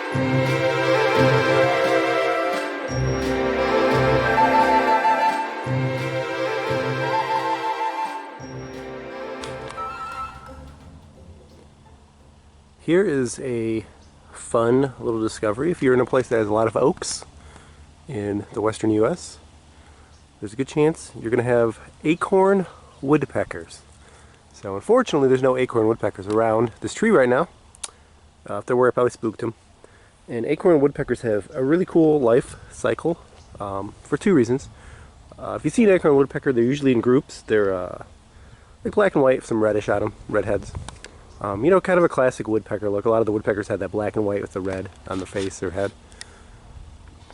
Here is a fun little discovery. If you're in a place that has a lot of oaks in the western U.S., there's a good chance you're going to have acorn woodpeckers. So unfortunately there's no acorn woodpeckers around this tree right now. If there were, I probably spooked them. And acorn woodpeckers have a really cool life cycle for two reasons. If you see an acorn woodpecker, they're usually in groups. They're like black and white, some reddish on them, redheads. You know, kind of a classic woodpecker look. A lot of the woodpeckers have that black and white with the red on the face or head.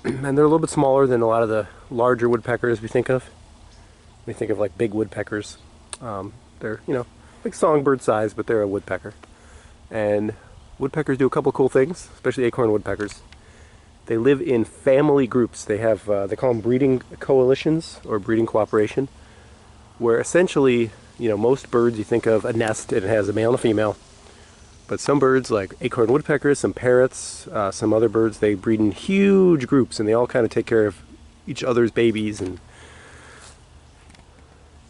And they're a little bit smaller than a lot of the larger woodpeckers we think of. We think of like big woodpeckers. They're, you know, like songbird size, but they're a woodpecker. And woodpeckers do a couple cool things, especially acorn woodpeckers. They live in family groups. They have, they call them breeding coalitions or breeding cooperation, where essentially, you know, most birds you think of a nest and it has a male and a female. But some birds, like acorn woodpeckers, some parrots, some other birds, they breed in huge groups and they all kind of take care of each other's babies and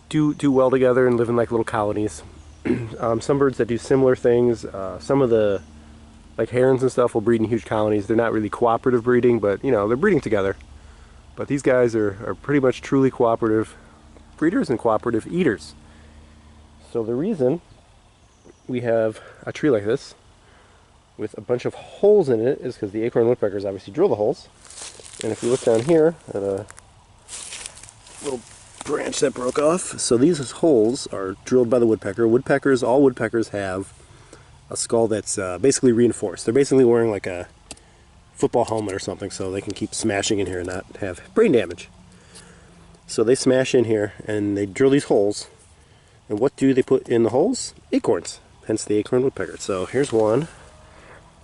do well together and live in like little colonies. Some birds that do similar things, some of the like herons and stuff will breed in huge colonies. They're not really cooperative breeding, but you know, they're breeding together. But these guys are pretty much truly cooperative breeders and cooperative eaters. So the reason we have a tree like this with a bunch of holes in it is because the acorn woodpeckers obviously drill the holes. And if you look down here at a little branch that broke off, so these holes are drilled by the woodpecker. Woodpeckers, all woodpeckers have a skull that's basically reinforced. They're basically wearing like a football helmet or something so they can keep smashing in here and not have brain damage. So they smash in here and they drill these holes. And what do they put in the holes? Acorns, hence the acorn woodpecker. So here's one.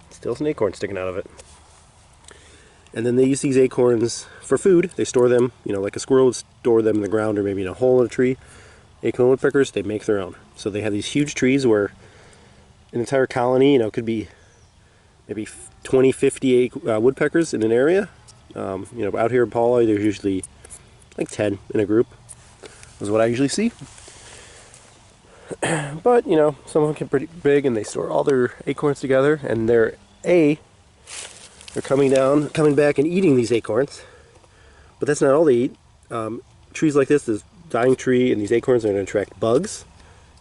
Still has an acorn sticking out of it. And then they use these acorns for food. They store them, you know, like a squirrel would store them in the ground or maybe in a hole in a tree. Acorn woodpeckers, they make their own. So they have these huge trees where an entire colony, you know, could be maybe 20, 50 woodpeckers in an area. You know, out here in Paula, there's usually like 10 in a group. That's what I usually see. But, you know, some of them get pretty big and they store all their acorns together and they're coming back and eating these acorns. But that's not all they eat. Trees like this dying tree and these acorns are going to attract bugs.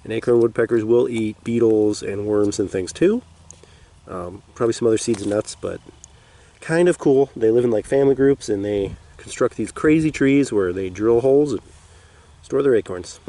And acorn woodpeckers will eat beetles and worms and things too. Probably some other seeds and nuts, but kind of cool. They live in like family groups and they construct these crazy trees where they drill holes and store their acorns.